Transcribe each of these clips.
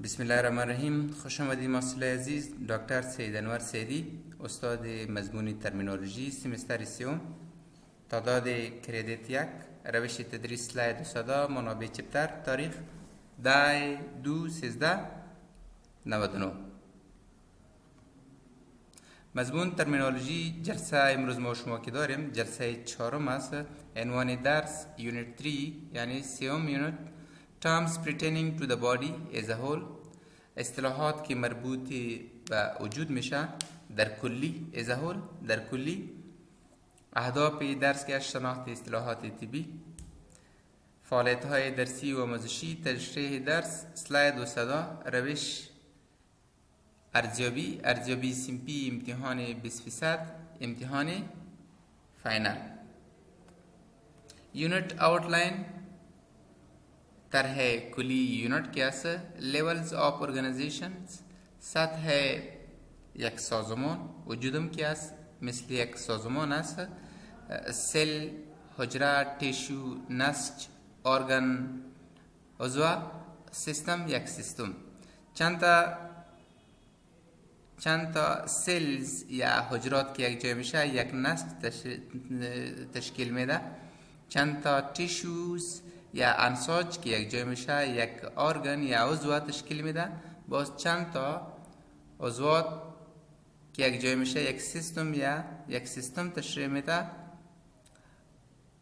बिस्मिल्लाहिर्रहमानिर्रहीम। खुश आमदीद मास्टर अजीज़ डॉक्टर सैयद अनवर सैदी, उस्ताद मजमूनी terminology semester سیوم. تعداد کردیت یک، روش تدریس سلاید و صدا، منابع چپتر، تاریخ 10/2/1399. مضمون ترمینولوژی جلسه امروز ما شما که داریم جلسه 4 است. عنوان درس یونیت 3 یعنی سیوم یونیت terms pertaining to the body as a whole، اصطلاحات که مربوط به وجود میشه در کلی، as a whole در کلی. اهداف درس که شناخت اصطلاحات طبی، فعالیت های درسی و آموزشی، تشریح درس، سلاید و صدا، روش ارزیابی سیمپی، امتحان 20%، امتحان فاینال. یونیت آوتلاین طرح کلی یونیت که است. لیولز آف ارگانیزیشنز، سطح یک سازمان، وجودم که است مثل یک سازمان است. سل، حجره، تیشو، نسج، ارگان، عضو، سیستم، یک سیستم. چند تا سلز یا حجرات که یک جای میشه یک نسج تشکیل میده. چند تا تیشوز یا انساج که یک جای میشه یک ارگان یا عضو تشکیل میده. باز چند تا عضوات که یک جای میشه یک سیستم یا یک سیستم تشکیل میده.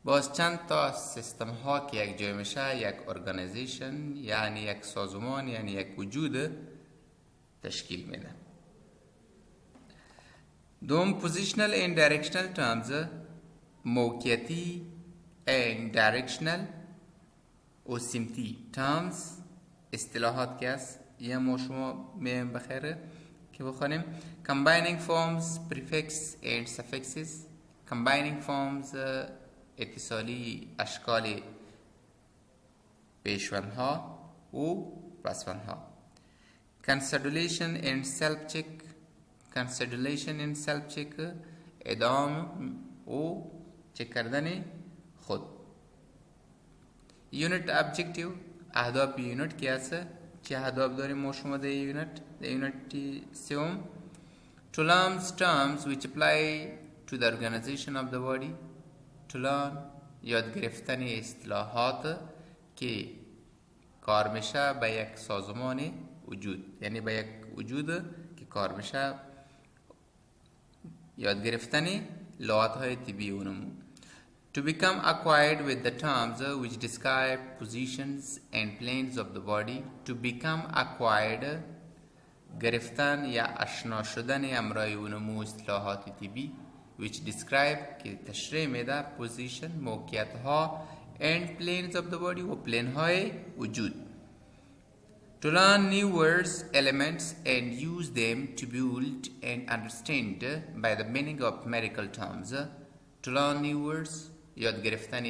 باز چند تا سیستم ها که یک جای میشه یک ارگانیزیشن یعنی یک سازمان یعنی یک وجود تشکیل میده. دوم پوزیشنال and directional terms، موقعیتی and directional و سمتی terms اصطلاحات که است. یه ما شما میم بخیره که بخونیم. combining forms prefix and suffixes، combining forms اتصالی اشکال پیشوانها و پسوانها. consolidation and self check، consolidation and self check ادام و چک کردن خود. یونیت ابجکتیو، اهداف یونیت که است. چه اهداف داریم ما شما در یونیت سیوم؟ to learn terms which apply to the organization of the body. to learn یاد گرفتن اصطلاحات که کار میشه به یک سازمان وجود، یعنی به یک وجود که کار میشه یاد گرفتن لغات های طبی و نمو. to become acquired with the terms which describe positions and planes of the body. to become acquired گرفتن یا آشنا شدن امرای و نمو اصطلاحات طبی which describe که تشریح میده position موقعیت ها and planes of the body و پلین های وجود. to learn new words, elements and use them to build and understand by the meaning of medical terms. to learn new words یاد گرفتن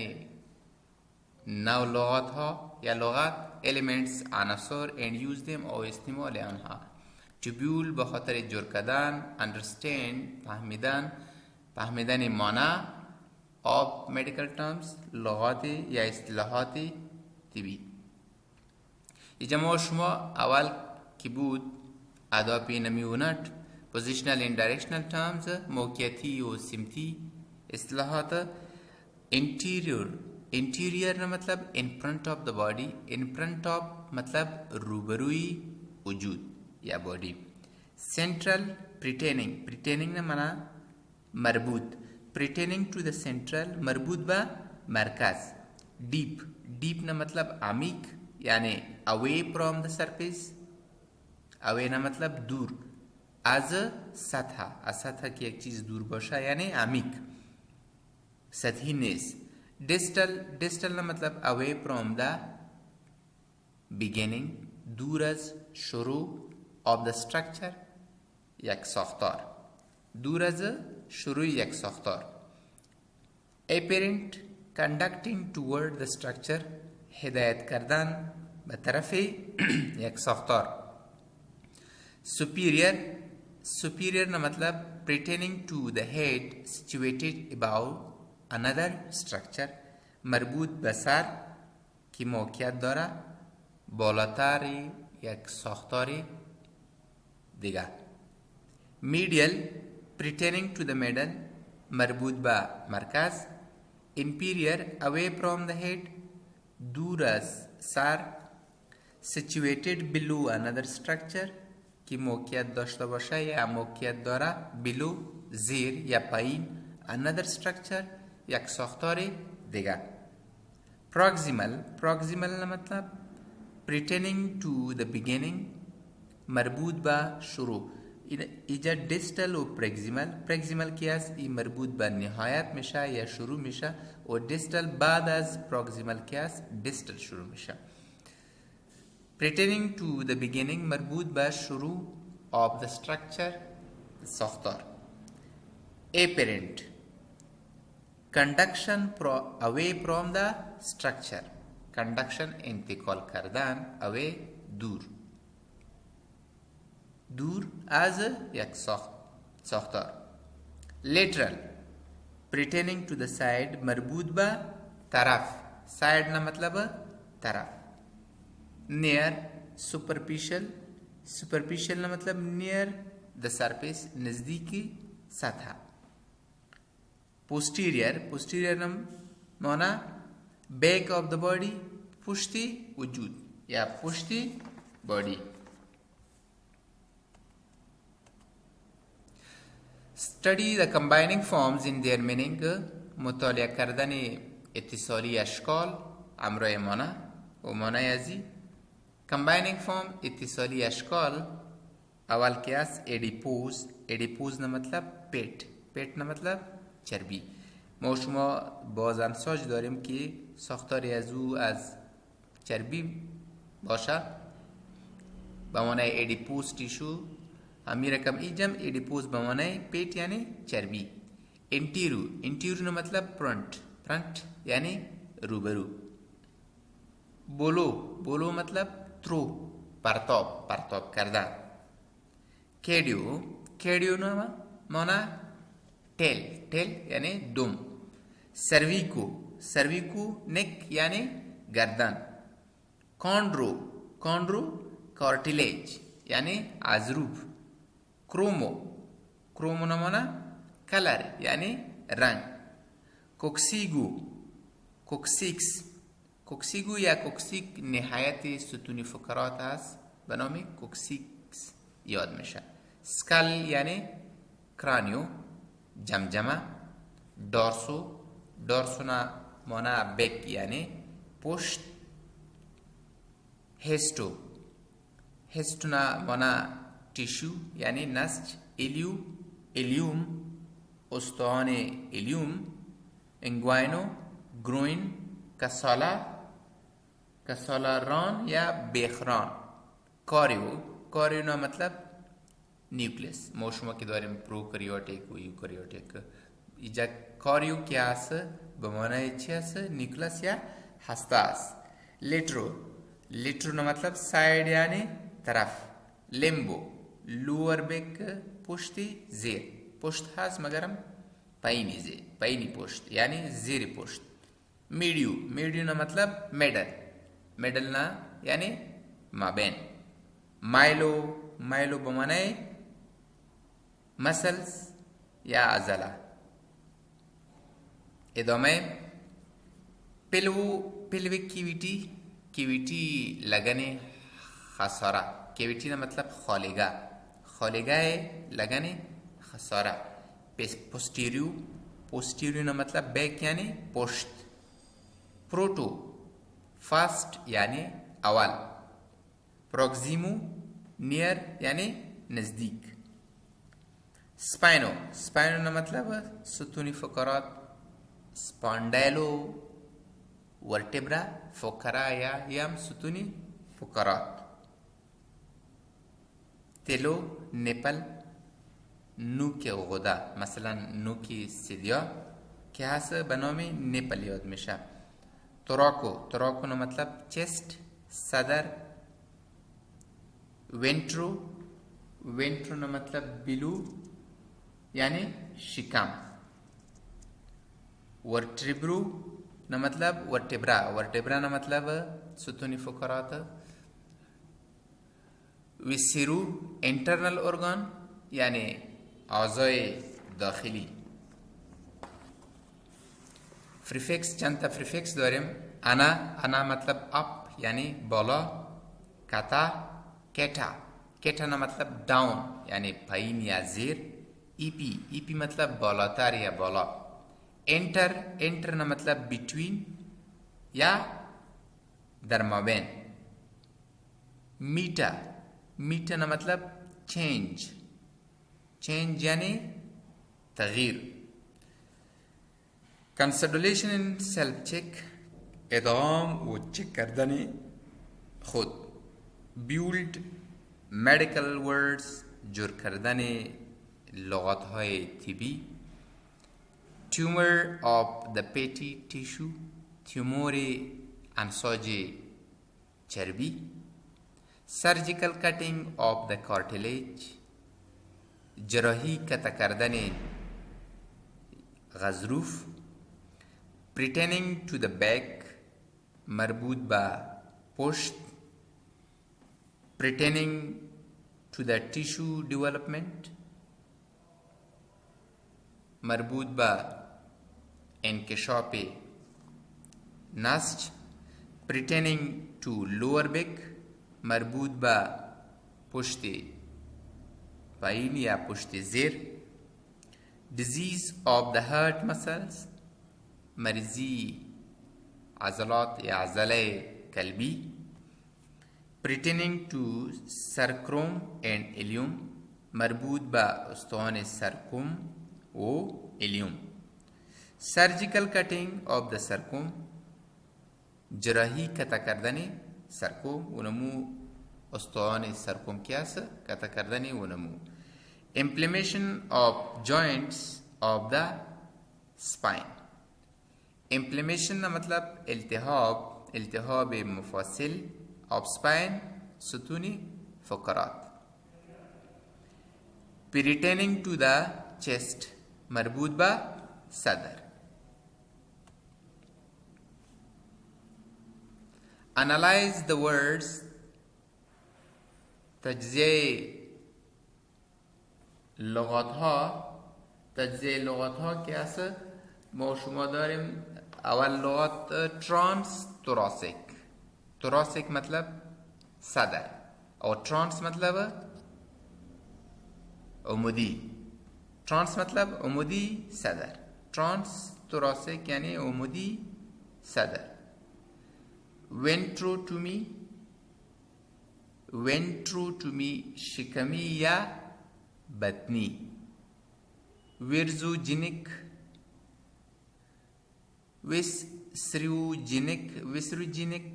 نو لغات ها یا لغات، elements عناصر and use them او استعمال آنها. to build به خاطر جور کردن، understand فهمیدن معنی of medical terms لغات یا اصطلاحات طبی. اجماع شما اول که بود اهداف نمیونت positional and directional terms، موقعیتی و سمتی اصطلاحات. interior نه مطلب in front of the body، in front of مطلب روبروی وجود یا body. central pertaining نه معنی مربوط، pertaining to the central مربوط به مرکز. deep نه مطلب عمیق یعنی away from the surface، away نه مطلب دور، از سطح که یک چیز دور باشه یعنی عمیق، سطحی نیست. distal نه مطلب away from the beginning، دور از شروع of the structure یک ساختار، دور از شروع یک ساختار. apparent conducting toward the structure هدایت کردن به طرف یک ساختار. superior نه مطلب pertaining to the head situated above another structure، مربوط به سر که موقعیت داره بالاتر یک ساختاری دیگه. medial pertaining to the middle مربوط به مرکز. inferior away from the head دور از سر. situated below another structure که موقعیت داشته باشه یا موقعیت داره. below زیر یا پایین. another structure یک ساختار دیگه. proximal مطلب pertaining to the beginning مربوط به شروع. اینجا distal و proximal کی است؟ این مربوط به نهایت میشه یا شروع میشه و distal بعد از proximal کی است؟ distal شروع میشه. pertaining to the beginning مربوط به شروع of the structure ساختار. apparent conduction away from the structure conduction انتقال کردن away دور از یک ساختار. lateral pertaining to the side مربوط به طرف. side نه مطلب طرف. near superficial نه مطلب near the surface نزدیکی سطح. posterior نه معنی back of the body پشتی وجود یا پشتی body. study the combining forms in their meaning مطالعه کردن اتصالی اشکال همراه معنی و معنی ازی. combining form اتصالی اشکال اول که است ادیپوز نه مطلب پیت نه مطلب چربی. ما شما بازمساج داریم که ساختاری از او از چربی باشه به معنی ادیپوز تیشو. همین رقم ایجم ادیپوز به معنی پیت یعنی چربی. انتیرو نه مطلب فرنٹ یعنی روبرو. بولو مطلب ترو پرتاب کردن. کیڈیو نه معنی ٹیل یعنی دم. سرویکو نیک یعنی گردن. کاندرو کارتیلیج یعنی عضروب. کرومو نه معنی کلر یعنی رنگ. کوکسیگو یا کوکسیک نهایت ستون فقرات است به نام کوکسیکس یاد میشه. سکل یعنی کرانیو جمجمه. دارسو نه معنی بک یعنی پشت. هستو نه معنی تیشو یعنی نسج. الیوم استخوان الیوم. انگواینو گروین. کسالا ران یا بیخران. کاریو نه مطلب نیوکلیس. ما شما که داریم پروکاریوتیک و یوکاریوتیک. اینجا کاریو کی است؟ به معنی چی است؟ نیوکلیس یا هسته است. لیترو نه مطلب ساید یعنی طرف. لیمبو لور بک پشتی زیر. پشت هست مگرم پایینی پشت یعنی زیر پشت. میڈیو نه مطلب میڈل نه یعنی مابین. مایلو به معنی مسلز یا عضله. ادامه پلویک کیویتی لگن خساره. کیویتی نه مطلب خالگاه لگن خساره. پوستیریو نه مطلب بیک یعنی پشت. پروتو فاست یعنی اول. پروکسیمو نیر یعنی نزدیک. سپاینو نه مطلب ستونی فقرات. سپاندیلو ورتبرا فقرا یا یم ستونی فقرات. تلو نپل نوک غده مثلا نوک سیدیا که هست به نام نپل یاد میشه. تراکو نه مطلب چست صدر. ونترو نه مطلب بلو یعنی شکم. ورتبرو نه مطلب ورتبرا نه مطلب ستونی فقرات. विसिरू internal organ यानी अज़ाए दाखिली. प्रीफिक्स चंद प्रीफिक्स दौरेम. अना मतलब अप यानी बाला. कता केटा. केटा ना मतलब डाउन यानी पाइन या ज़ेर. ईपी मतलब बालातर या बाला. एंटर ना मतलब बिटवीन या दरमाबेन. मीटा ना मतलब चेंज यानी तगीर. कंसोलिडेशन इन सेल्फ चेक इदाम व चेक करदने खुद. बिल्ड मेडिकल वर्ड्स जुर करदने लغت های طبی. Tumour of the fatty tissue tumour अंसाज चर्बी. Surgical cutting of the cartilage जराही कता करदन गज़रूफ. प्रिटेनिंग टू द बैक मरबूत बा पुश्त. Pertaining to the tissue development मरबूत बा इंकशाफ नस्ज. प्रिटेनिंग टू लोअर बैक मरबूत बा पुश्त पाइन या पुश्त ज़ेर. Disease of the heart muscles मर्जी अज़लात या अज़ले कल्बी. Pertaining to sacrum and ilium मरबूत बा उस्तवान सरकुम ओ इलियम. Surgical cutting of the sacrum जराही कता करदने सरकुम उनमू उस्तवान सरकुम क्यास कता करदने उनमू. Inflammation of joints of the spine. Inflammation ना मतलब इल्तिहाब मुफासिल ऑफ स्पाइन सुतूनी फ़क़रात. प्रिटेनिंग टू द चेस्ट मरबूत बा सदर. एनालाइज द वर्ड्स तज्ज़िये लغت ها क्या से मौशुमा दारिम. अवल लغت ट्रांस तोरासिक मतलब सदर और ट्रांस मतलब उमुदी. ट्रांस मतलब उमुदी सदर. ट्रांस तोरासिक यानी उमुदी सदर. वेंट्रोटोमी शिकमी या बतनी. विसरुजिनिक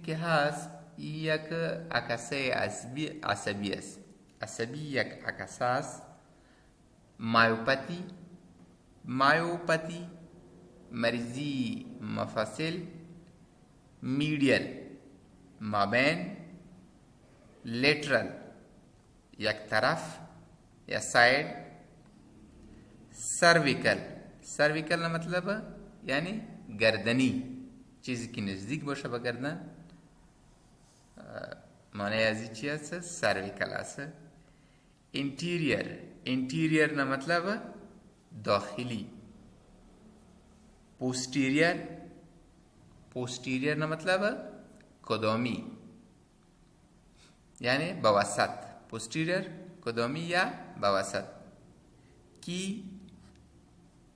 के हास यक अकसे असबी यक अकसास. मायोपैथी मर्जी मफासिल. मीडियल माबैन. लेटरल यक तरफ या साइड. सर्विकल ना मतलब यानी गर्दनी चीज़ की नज़दीक बाशा बा गर्दन माने याजी चीज़ सर्विकल आसे. इंटीरियर ना मतलब दाखिली. पोस्टीरियर ना मतलब कदमी यानी बवसत. पोस्टीरियर कदमी या बवसत की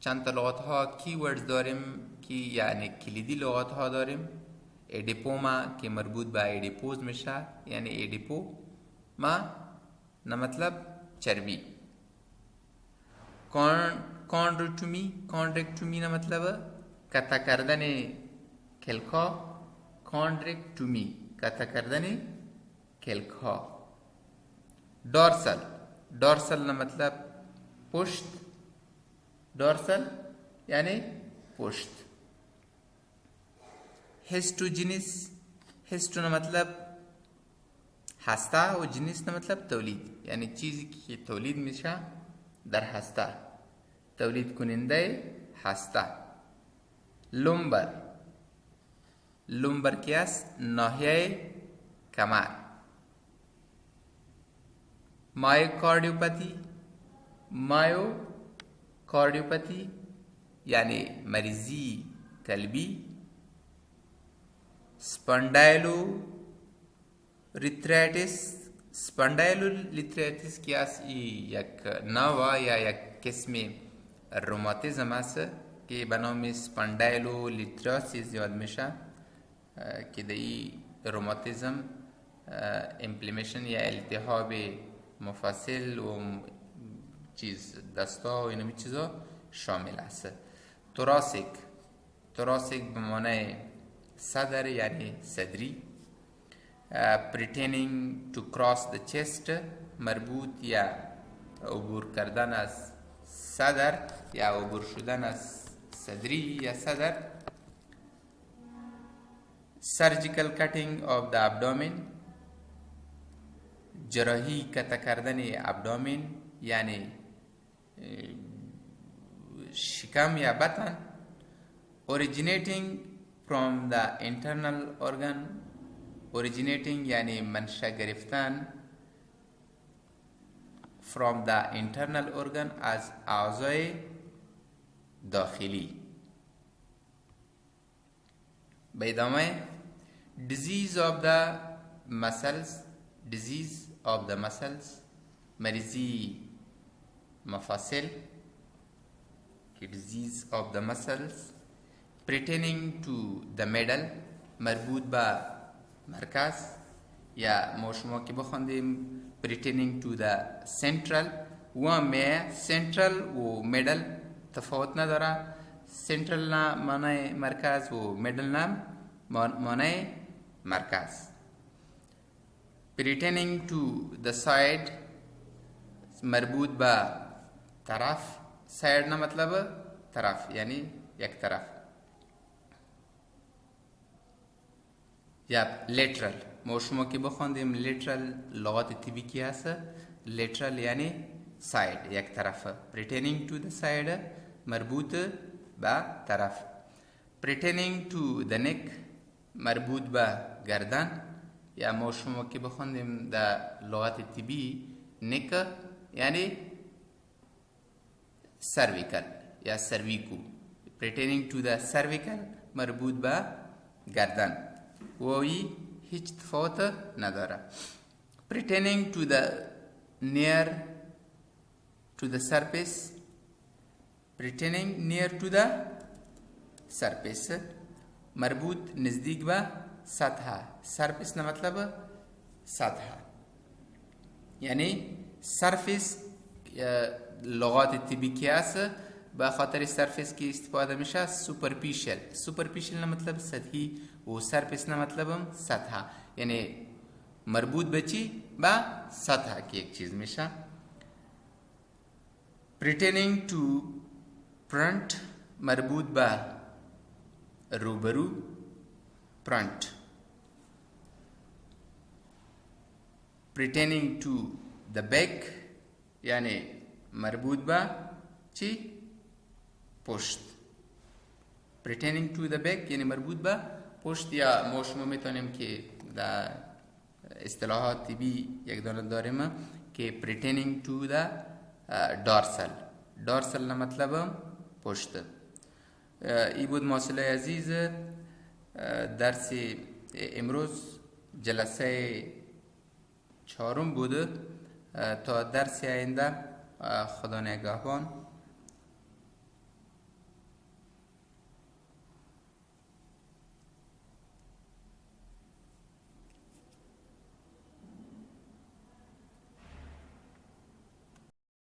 चंद लغت ها की वर्ड्स داریم की यानी کلیدی لغت ها داریم. एडिपोमा के मरबूत बा एडिपोज मिशा यानी एडिपो मा न मतलब चर्बी. कॉन्ड्रेक्टोमी न मतलब कता करदने खिलखा. कॉन्ड्रेक्टोमी कता करदने खिलखा. डॉर्सल न मतलब पुश्त. डॉर्सल यानी पुश्त. हिस्टो न मतलब हस्ता और जिनिस न मतलब तौलीद यानी चीज़ की तौलीद मिशा दर हस्ता तौलीद कुनिंदे हस्ता. लुम्बर क्यास नाहियाए कमार. मायोकार्डियोपैथी, मायोकार्डियोपैथी यानी मरीजी कल्बी, स्पॉन्डाइलोलिथराइटिस, स्पॉन्डाइलोलिथराइटिस की یک نوع یا یک قسم روماتیزم است که به نام اسپاندایلولیتراسی زیاد میشه که در این روماتیزم امپلیمیشن یا التهاب مفصل و دستا و اینمی چیزا شامل است. توراسیک به معنی صدر یعنی صدری. Pretending to cross the chest مربوط یا عبور کردن از صدر یا عبور شدن از صدری یا صدر. Surgical cutting of the abdomen جراحی قطع کردن ابدامین یعنی شکم یا بطن. Originating from the internal organ, originating یعنی منشأ گرفتن from the internal organ از اعضای داخلی. به ادامه disease of the muscles مریضی مفاصل که disease of the muscles. Pertaining to the middle مربوط به مرکز یا ما شما که بخوندیم pertaining to the central و central و middle تفاوت نداره. central نه معنی مرکز و middle نه معنی مرکز. pertaining to the side مربوط به طرف. side نه مطلب طرف یعنی یک طرف. یا lateral ما شما که بخوندیم lateral لغات طبی کی هست. lateral یعنی side یک طرف. pertaining to the side مربوط به طرف. pertaining to the neck مربوط به گردن یا ما شما که بخوندیم در لغات طبی neck یعنی cervical یا cervical. pertaining to the cervical مربوط به گردن وی هیچ تفاوت نداره. pertaining to the near to the surface pertaining near to the surface مربوط نزدیک به سطح. surface نه مطلب سطح یعنی surface لغات طبی کی است به خاطر surface کی استفاده میشه. superficial نه مطلب سطحی و surface نه مطلب سطح یعنی مربوط به چی؟ به سطح کی یک چیز میشه. pertaining to front مربوط به روبرو front. pertaining to the back یعنی مربوط به چی؟ پشت. pertaining to the back یعنی مربوط به پشت یا ما شما میتونیم که در اصطلاحات طبی یک دانه داریم که pertaining to the dorsal نه مطلب پشت. ای بود محصول عزیز درس امروز جلسه 4 بود. تا درس آینده خدا نگهبان.